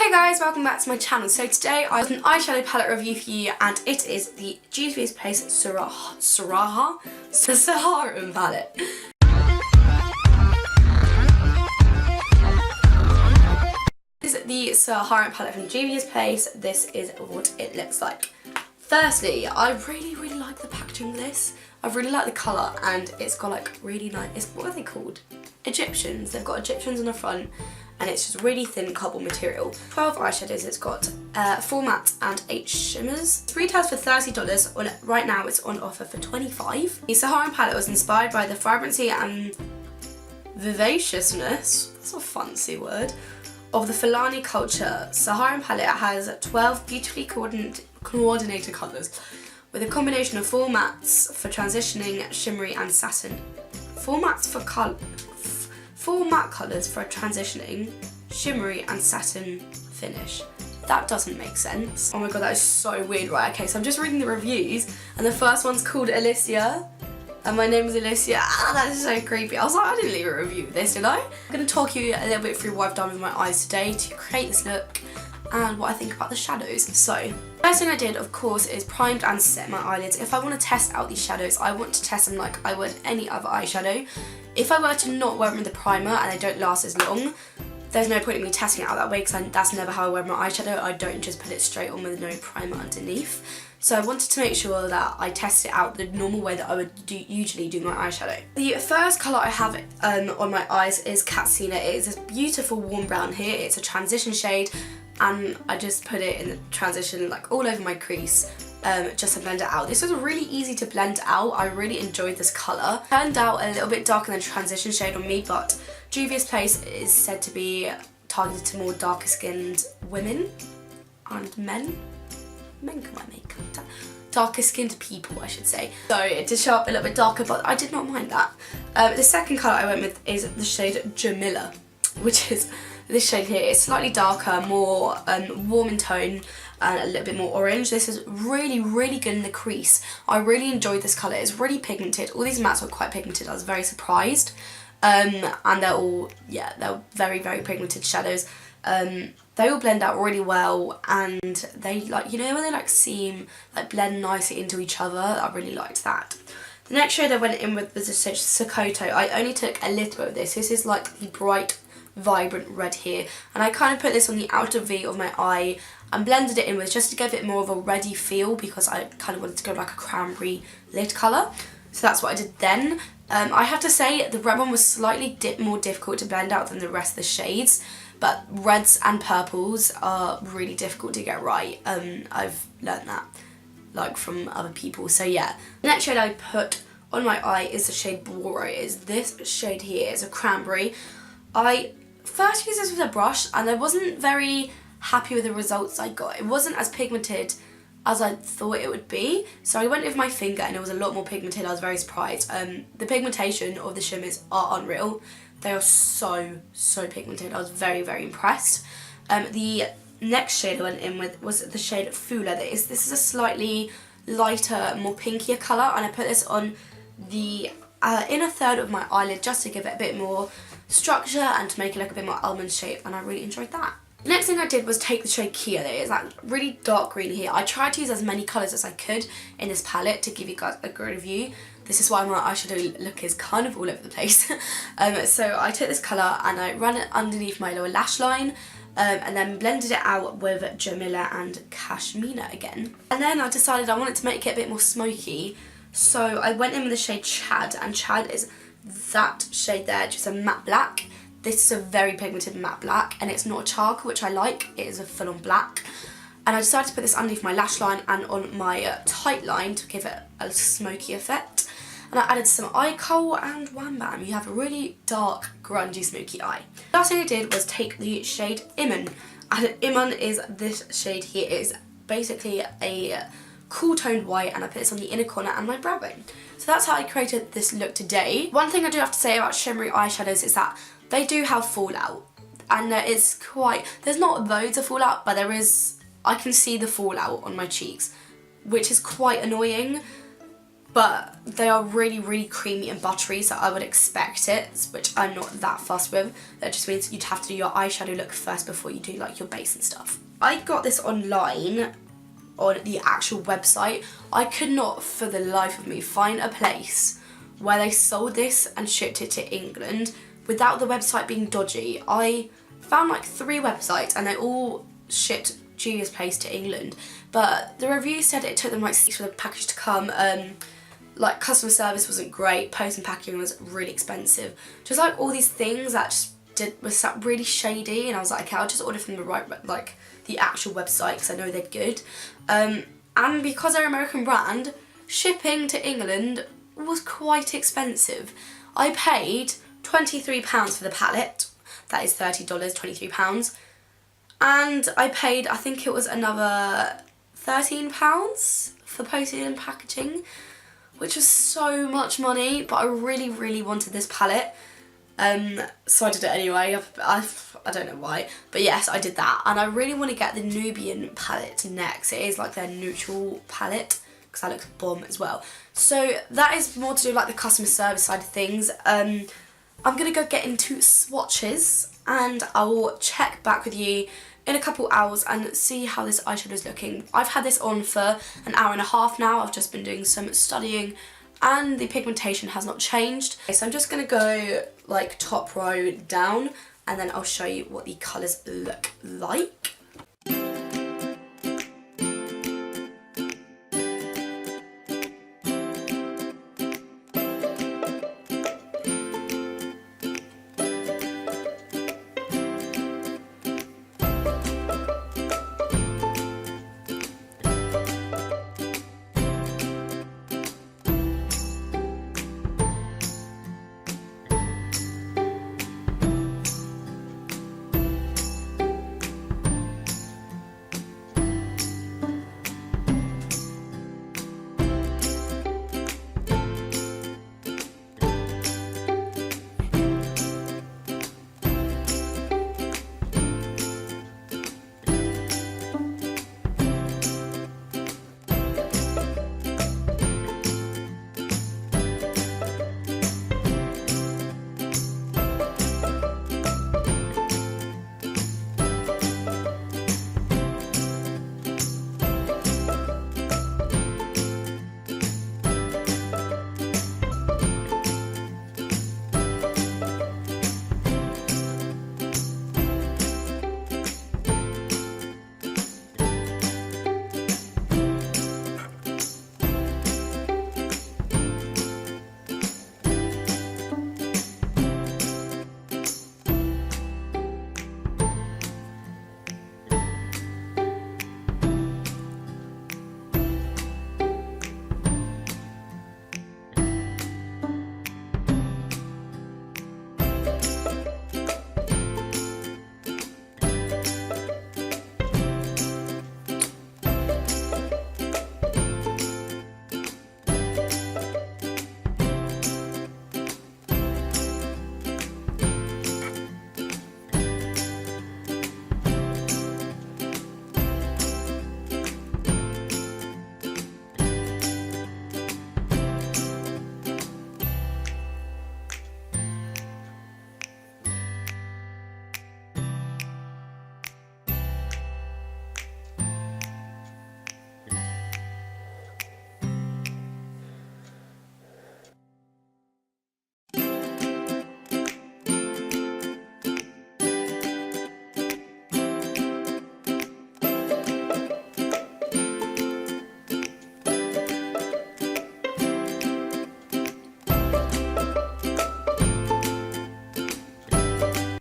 Hey guys, welcome back to my channel. So today I have an eyeshadow palette review for you, and it is the a.dbeautybar Saharan palette. This is the Saharan palette from a.dbeautybar. This is what it looks like. Firstly, I really like the packaging of this. I really like the colour, and it's got like really nice, what are they called? Egyptians. They've got Egyptians on the front, and it's just really thin cardboard material. 12 eyeshadows, it's got 4 mattes and 8 shimmers. It retails for $30, right now it's on offer for $25. The Saharan palette was inspired by the vibrancy and vivaciousness, that's a fancy word, of the Fulani culture. Saharan palette has 12 beautifully coordinated colours, with a combination of 4 mattes for transitioning, shimmery and satin. 4 matte colours for a transitioning, shimmery and satin finish. That doesn't make sense. Oh my god, that is so weird, right? Okay, so I'm just reading the reviews, and the first one's called Alicia, and my name is Alicia. Ah, that is so creepy. I was like, I didn't leave a review of this, did I? I'm going to talk you a little bit through what I've done with my eyes today to create this look, and what I think about the shadows. So, first thing I did, of course, is primed and set my eyelids. If I want to test out these shadows, I want to test them like I would any other eyeshadow. If I were to not wear them with the primer and they don't last as long, there's no point in me testing it out that way, because that's never how I wear my eyeshadow. I don't just put it straight on with no primer underneath. So I wanted to make sure that I test it out the normal way that I would usually do my eyeshadow. The first colour I have on my eyes is Katsina. It is this beautiful warm brown here. It's a transition shade, and I just put it in the transition like all over my crease. Just to blend it out. This was really easy to blend out. I really enjoyed this colour. Turned out a little bit darker than transition shade on me, but a.dbeautybar is said to be targeted to more darker skinned women and men. Men can wear makeup. Darker skinned people, I should say. So it did show up a little bit darker, but I did not mind that. The second colour I went with is the shade Jamila, which is this shade here. It's slightly darker, more warm in tone, and a little bit more orange. This is really good in the crease. I really enjoyed this colour. It's really pigmented. All these mattes are quite pigmented. I was very surprised. And they're all, yeah, they're very pigmented shadows. They all blend out really well, and they, like, you know, when they like seem like blend nicely into each other. I really liked that. The next shade I went in with was the shade Sokoto. I only took a little bit of this. This is like the bright, vibrant red here, and I kind of put this on the outer V of my eye and blended it in with just to give it more of a reddy feel, because I kind of wanted to go like a cranberry lid colour. So that's what I did then. I have to say the red one was slightly more difficult to blend out than the rest of the shades, but reds and purples are really difficult to get right. I've learned that like from other people, so yeah. The next shade I put on my eye is the shade Boro. It is this shade here. It's a cranberry. I first used this with a brush, and I wasn't very happy with the results I got. It wasn't as pigmented as I thought it would be, so I went with my finger and it was a lot more pigmented. I was very surprised. The pigmentation of the shimmers are unreal. They are so pigmented. I was very impressed. The next shade I went in with was the shade Fula. This is a slightly lighter, more pinkier colour, and I put this on the inner third of my eyelid just to give it a bit more structure and to make it look a bit more almond shape, and I really enjoyed that. The next thing I did was take the shade Kia. There is that really dark green here. I tried to use as many colours as I could in this palette to give you guys a good review. This is why my eyeshadow look is kind of all over the place. So I took this colour and I ran it underneath my lower lash line, and then blended it out with Jamila and Kashmina again. And then I decided I wanted to make it a bit more smoky, so I went in with the shade Chad, and Chad is that shade there, just a matte black. This is a very pigmented matte black, and it's not a charcoal, which I like. It is a full-on black. And I decided to put this underneath my lash line and on my tight line to give it a smoky effect. And I added some eye kohl, and wham bam, you have a really dark, grungy, smoky eye. Last thing I did was take the shade Iman. And Iman is this shade here. It is basically a cool toned white, and I put this on the inner corner and my brow bone. So that's how I created this look today. One thing I do have to say about shimmery eyeshadows is that they do have fallout, and there's not loads of fallout, but there is. I can see the fallout on my cheeks, which is quite annoying. but they are really creamy and buttery, so I would expect it, which I'm not that fussed with. That just means you'd have to do your eyeshadow look first before you do like your base and stuff. I got this online on the actual website. I could not for the life of me find a place where they sold this and shipped it to England without the website being dodgy. I found like 3 websites and they all shipped Julia's place to England, but the review said it took them like 6 weeks for the package to come. Like customer service wasn't great, post and packaging was really expensive. Just like all these things that just was really shady, and I was like, okay, I'll just order from the right, like the actual website because I know they're good. And because they're an American brand, shipping to England was quite expensive. I paid £23 for the palette, that is $30, £23, and I paid, I think it was another £13 for postage and packaging, which was so much money, but I really wanted this palette, so I did it anyway. I don't know why, but yes, I did that, and I really want to get the Nubian palette next. It is like their neutral palette, because that looks bomb as well. So that is more to do with like the customer service side of things. I'm going to go get into swatches, and I will check back with you in a couple hours and see how this eyeshadow is looking. I've had this on for an hour and a half now. I've just been doing some studying and the pigmentation has not changed. Okay, so I'm just going to go like top row down, and then I'll show you what the colours look like.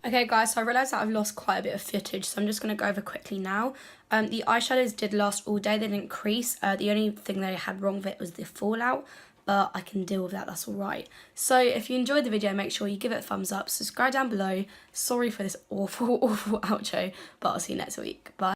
Okay guys, so I realised that I've lost quite a bit of footage, so I'm just going to go over quickly now. The eyeshadows did last all day, they didn't crease. The only thing they had wrong with it was the fallout, but I can deal with that, that's alright. So if you enjoyed the video, make sure you give it a thumbs up, subscribe down below. Sorry for this awful outro, but I'll see you next week. Bye.